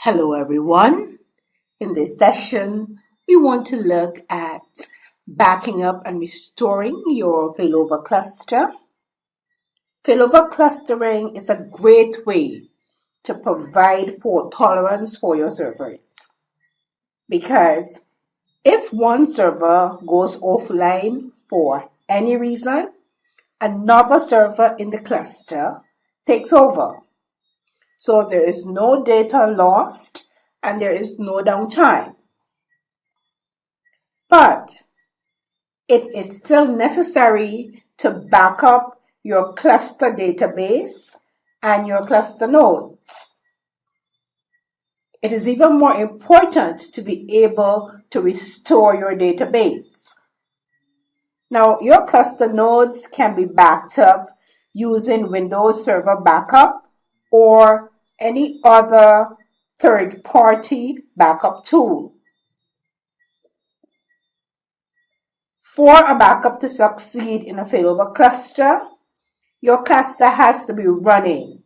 Hello everyone. In this session, we want to look at backing up and restoring your failover cluster. Failover clustering is a great way to provide fault tolerance for your servers because if one server goes offline for any reason, another server in the cluster takes over. So there is no data lost and there is no downtime. But it is still necessary to back up your cluster database and your cluster nodes. It is even more important to be able to restore your database. Now, your cluster nodes can be backed up using Windows Server Backup or any other third-party backup tool. For a backup to succeed in a failover cluster, your cluster has to be running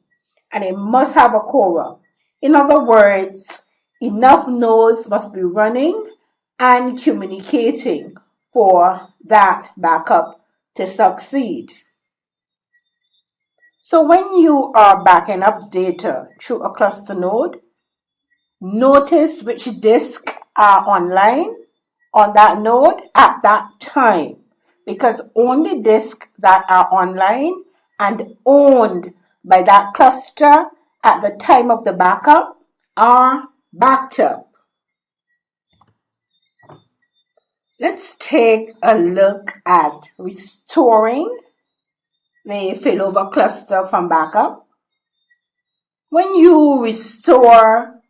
and it must have a quorum. In other words, enough nodes must be running and communicating for that backup to succeed. So when you are backing up data through a cluster node, notice which disks are online on that node at that time, because only disks that are online and owned by that cluster at the time of the backup are backed up. Let's take a look at restoring the failover cluster from backup. When you restore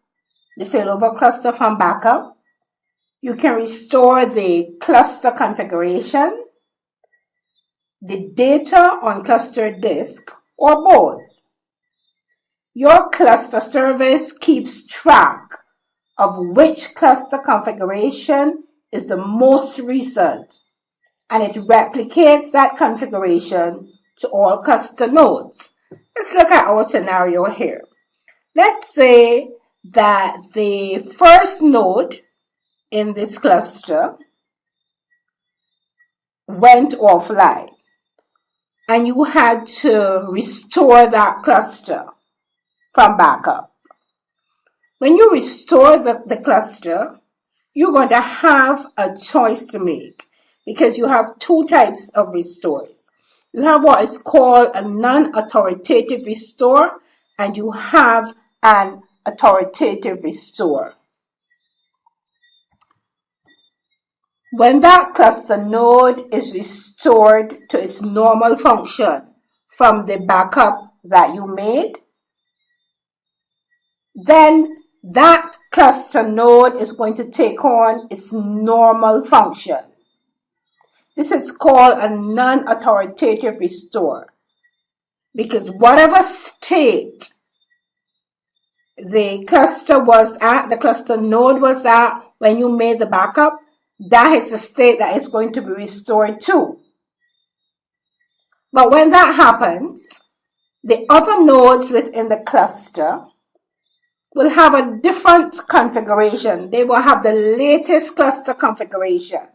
the failover cluster from backup, you can restore the cluster configuration, the data on cluster disk, or both. Your cluster service keeps track of which cluster configuration is the most recent, and it replicates that configuration to all cluster nodes. Let's look at our scenario here. Let's say that the first node in this cluster went offline and you had to restore that cluster from backup. When you restore the cluster, you're going to have a choice to make because you have two types of restores. You have what is called a non-authoritative restore and you have an authoritative restore. When that cluster node is restored to its normal function from the backup that you made, then that cluster node is going to take on its normal function. This is called a non-authoritative restore because whatever state the cluster was at, the cluster node was at when you made the backup, that is the state that is going to be restored to. But when that happens, the other nodes within the cluster will have a different configuration. They will have the latest cluster configuration.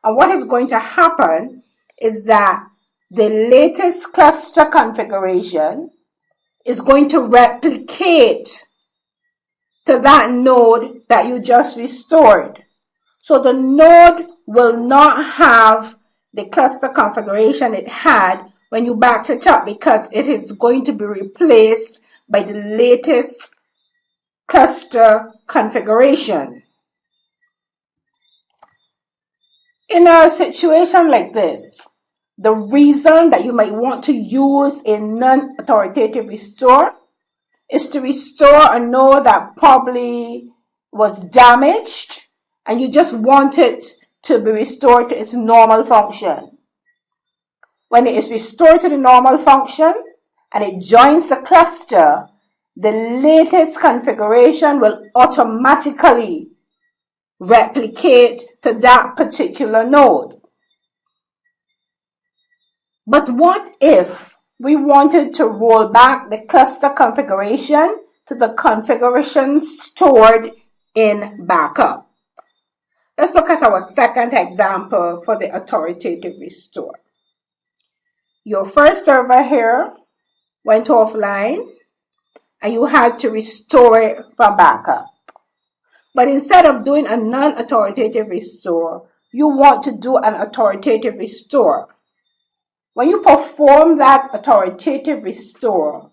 And what is going to happen is that the latest cluster configuration is going to replicate to that node that you just restored. So the node will not have the cluster configuration it had when you backed it up because it is going to be replaced by the latest cluster configuration. In a situation like this, the reason that you might want to use a non-authoritative restore is to restore a node that probably was damaged and you just want it to be restored to its normal function. When it is restored to the normal function and it joins the cluster, the latest configuration will automatically replicate to that particular node. But what if we wanted to roll back the cluster configuration to the configuration stored in backup. Let's look at our second example for the authoritative restore. Your first server here went offline and you had to restore it from backup. But instead of doing a non-authoritative restore, you want to do an authoritative restore. When you perform that authoritative restore,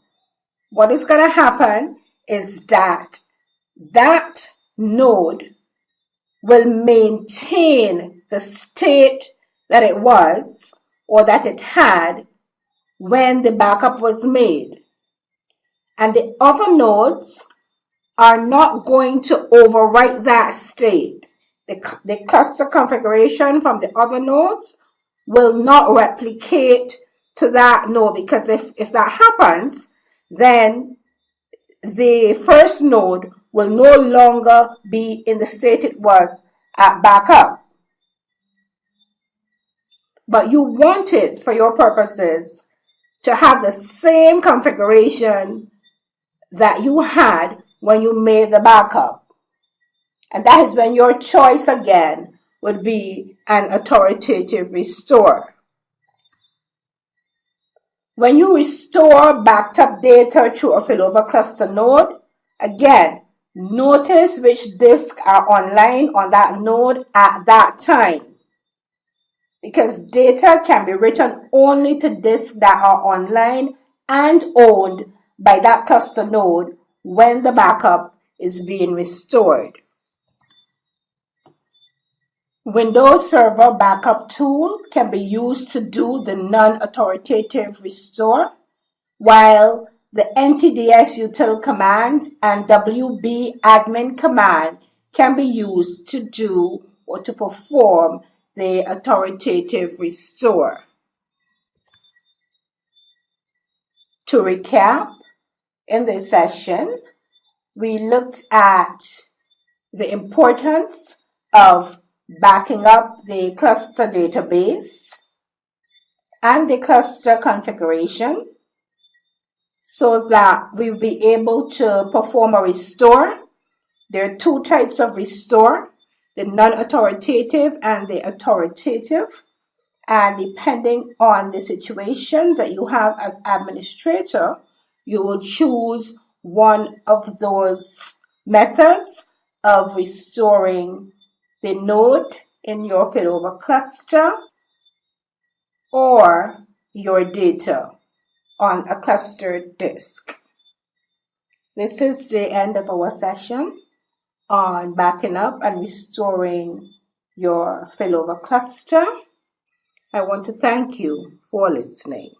what is going to happen is that node will maintain the state that it was or that it had when the backup was made. And the other nodes are not going to overwrite that state. The cluster configuration from the other nodes will not replicate to that node, because if that happens, then the first node will no longer be in the state it was at backup. But you want it, for your purposes, to have the same configuration that you had when you made the backup. And that is when your choice again would be an authoritative restore. When you restore backed up data through a failover cluster node, again, notice which disks are online on that node at that time, because data can be written only to disks that are online and owned by that cluster node when the backup is being restored. Windows Server Backup Tool can be used to do the non-authoritative restore, while the ntdsutil command and wb-admin command can be used to do or to perform the authoritative restore. To recap, in this session, we looked at the importance of backing up the cluster database and the cluster configuration so that we'll be able to perform a restore. There are two types of restore, the non-authoritative and the authoritative. And depending on the situation that you have as administrator, you will choose one of those methods of restoring the node in your failover cluster or your data on a clustered disk. This is the end of our session on backing up and restoring your failover cluster. I want to thank you for listening.